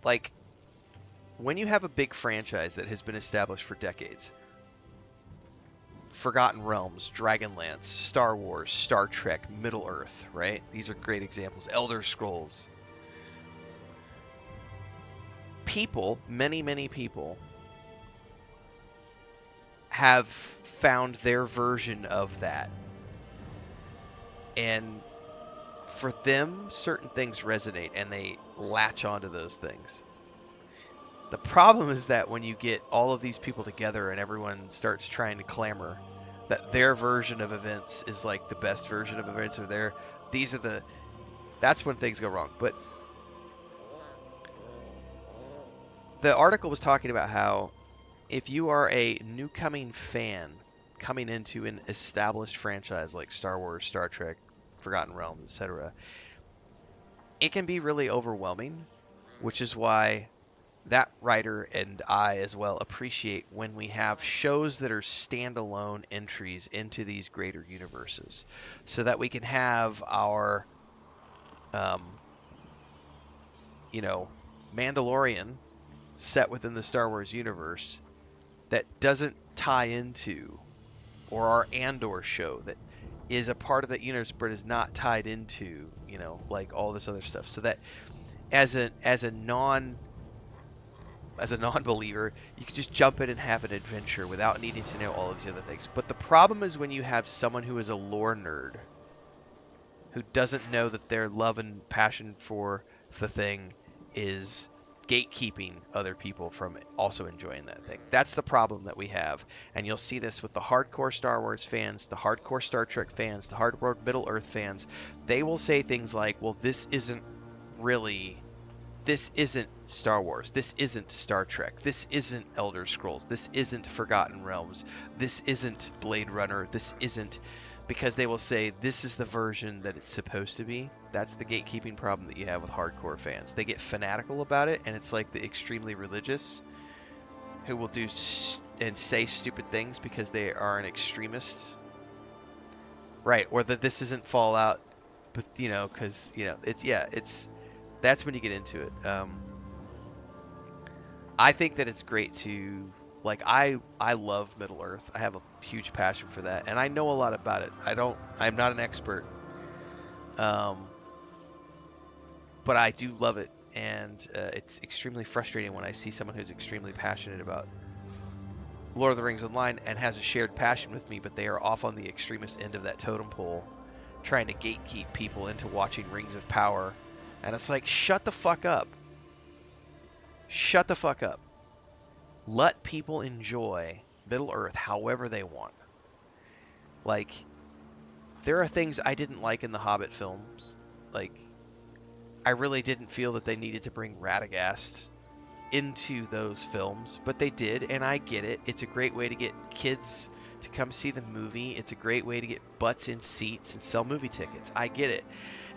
Like, when you have a big franchise that has been established for decades, Forgotten Realms, Dragonlance, Star Wars, Star Trek, Middle Earth, right? These are great examples. Elder Scrolls. People, many, many people, have found their version of that. And for them, certain things resonate and they latch onto those things. The problem is that when you get all of these people together and everyone starts trying to clamor that their version of events is like the best version of events, or that's when things go wrong. But the article was talking about how if you are a new coming fan coming into an established franchise like Star Wars, Star Trek, Forgotten Realms, etc., it can be really overwhelming, which is why that writer and I as well appreciate when we have shows that are standalone entries into these greater universes, so that we can have our, um, you know, Mandalorian set within the Star Wars universe that doesn't tie into, or our Andor show that is a part of that universe but is not tied into, like all this other stuff, so that as a non-believer, you can just jump in and have an adventure without needing to know all of these other things. But the problem is when you have someone who is a lore nerd who doesn't know that their love and passion for the thing is gatekeeping other people from also enjoying that thing. That's the problem that we have. And you'll see this with the hardcore Star Wars fans, the hardcore Star Trek fans, the hardcore Middle Earth fans. They will say things like, well, this isn't Star Wars. This isn't Star Trek. This isn't Elder Scrolls. This isn't Forgotten Realms. This isn't Blade Runner. This isn't, because they will say this is the version that it's supposed to be. That's the gatekeeping problem that you have with hardcore fans. They get fanatical about it, and it's like the extremely religious who will do and say stupid things because they are an extremist. Right, or that this isn't Fallout, but because it's that's when you get into it. I think that it's great to, like, I love Middle Earth. I have a huge passion for that, and I know a lot about it. I'm not an expert, um, but I do love it, and it's extremely frustrating when I see someone who's extremely passionate about Lord of the Rings Online and has a shared passion with me, but they are off on the extremist end of that totem pole, trying to gatekeep people into watching Rings of Power, and it's like, shut the fuck up. Shut the fuck up. Let people enjoy Middle Earth however they want. Like, there are things I didn't like in the Hobbit films. Like, I really didn't feel that they needed to bring Radagast into those films, but they did, and I get it. It's a great way to get kids to come see the movie. It's a great way to get butts in seats and sell movie tickets. I get it.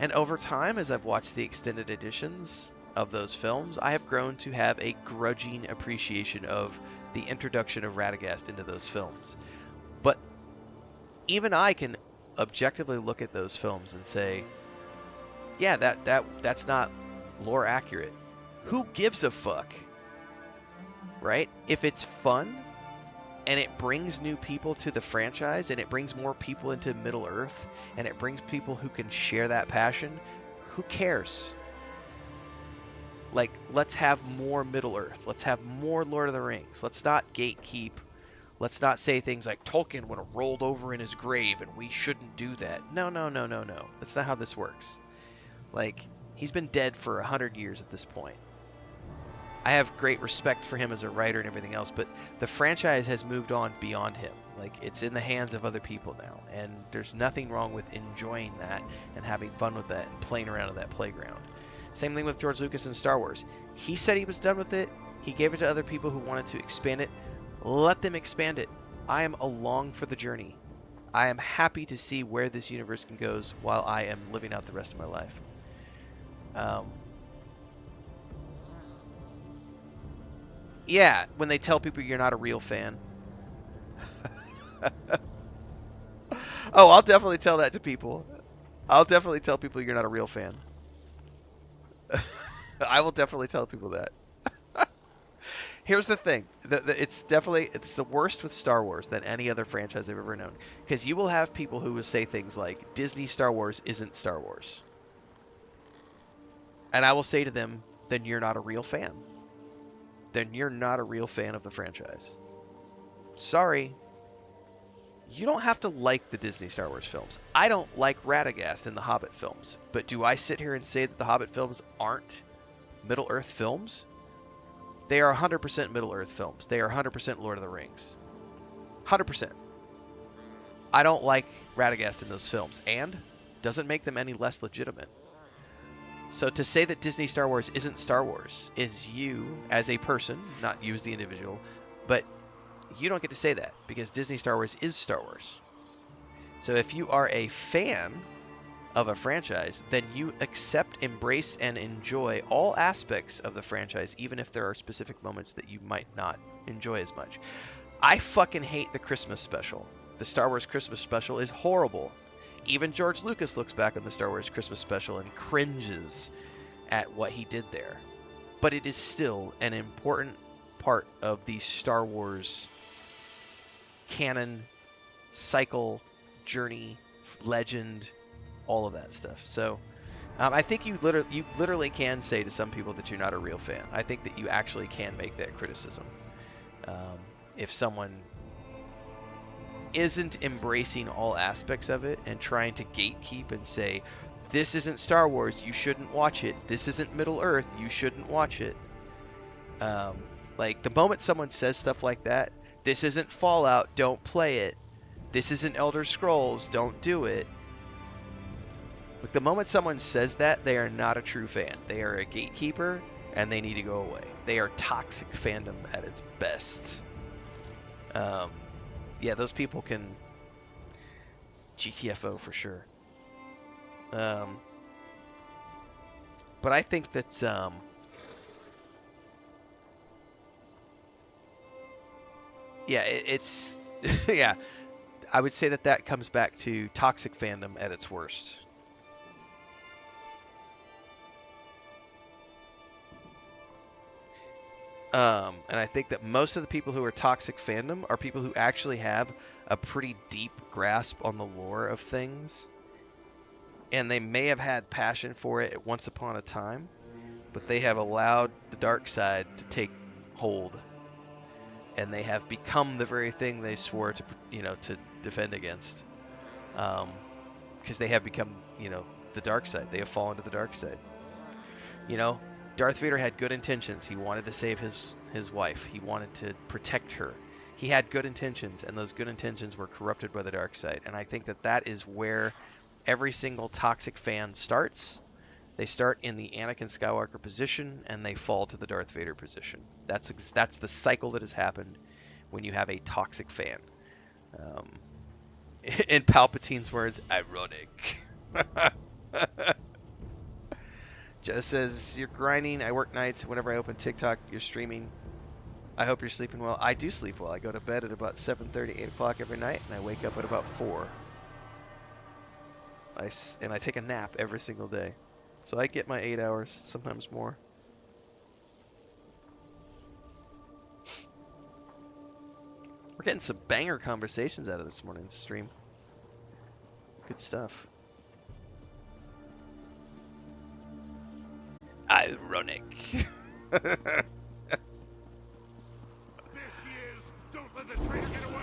And over time, as I've watched the extended editions of those films, I have grown to have a grudging appreciation of the introduction of Radagast into those films. But even I can objectively look at those films and say, yeah, that's not lore accurate. Who gives a fuck? Right? If it's fun and it brings new people to the franchise and it brings more people into Middle Earth and it brings people who can share that passion, who cares? Like, let's have more Middle Earth. Let's have more Lord of the Rings. Let's not gatekeep. Let's not say things like Tolkien would have rolled over in his grave and we shouldn't do that. No. That's not how this works. Like, he's been dead for 100 years at this point. I have great respect for him as a writer and everything else, but the franchise has moved on beyond him. Like, it's in the hands of other people now, and there's nothing wrong with enjoying that and having fun with that and playing around in that playground. Same thing with George Lucas and Star Wars. He said he was done with it. He gave it to other people who wanted to expand it. Let them expand it. I am along for the journey. I am happy to see where this universe can go while I am living out the rest of my life. Yeah, when they tell people you're not a real fan. Oh, I'll definitely tell that to people. I'll definitely tell people you're not a real fan. I will definitely tell people that. Here's the thing. It's the worst with Star Wars than any other franchise I've ever known. Because you will have people who will say things like Disney Star Wars isn't Star Wars. And I will say to them, then you're not a real fan. Then you're not a real fan of the franchise. Sorry. You don't have to like the Disney Star Wars films. I don't like Radagast in the Hobbit films. But do I sit here and say that the Hobbit films aren't Middle Earth films? They are 100% Middle Earth films. They are 100% Lord of the Rings. 100%. I don't like Radagast in those films, and doesn't make them any less legitimate. So to say that Disney Star Wars isn't Star Wars is you as a person, not you as the individual, but you don't get to say that because Disney Star Wars is Star Wars. So if you are a fan of a franchise, then you accept, embrace, and enjoy all aspects of the franchise, even if there are specific moments that you might not enjoy as much. I fucking hate the Christmas special. The Star Wars Christmas special is horrible. Even George Lucas looks back on the Star Wars Christmas special and cringes at what he did there. But it is still an important part of the Star Wars canon, cycle, journey, legend, all of that stuff. So I think you literally can say to some people that you're not a real fan. I think that you actually can make that criticism. If someone isn't embracing all aspects of it and trying to gatekeep and say, this isn't Star Wars, you shouldn't watch it. This isn't Middle Earth, you shouldn't watch it. Like the moment someone says stuff like that, this isn't Fallout, don't play it. This isn't Elder Scrolls, don't do it. Like the moment someone says that, they are not a true fan. They are a gatekeeper and they need to go away. They are toxic fandom at its best. Yeah, those people can GTFO for sure. But I think that yeah, it's yeah. I would say that comes back to toxic fandom at its worst. And I think that most of the people who are toxic fandom are people who actually have a pretty deep grasp on the lore of things. And they may have had passion for it at once upon a time, but they have allowed the dark side to take hold. And they have become the very thing they swore to, to defend against. Because they have become, the dark side. They have fallen to the dark side. Darth Vader had good intentions. He wanted to save his wife. He wanted to protect her. He had good intentions, and those good intentions were corrupted by the dark side. And I think that is where every single toxic fan starts. They start in the Anakin Skywalker position, and they fall to the Darth Vader position. That's the cycle that has happened when you have a toxic fan. In Palpatine's words, ironic. Jess says, you're grinding. I work nights. Whenever I open TikTok, you're streaming. I hope you're sleeping well. I do sleep well. I go to bed at about 7:30, 8 o'clock every night, and I wake up at about 4. And I take a nap every single day. So I get my 8 hours, sometimes more. We're getting some banger conversations out of this morning's stream. Good stuff. Ironic.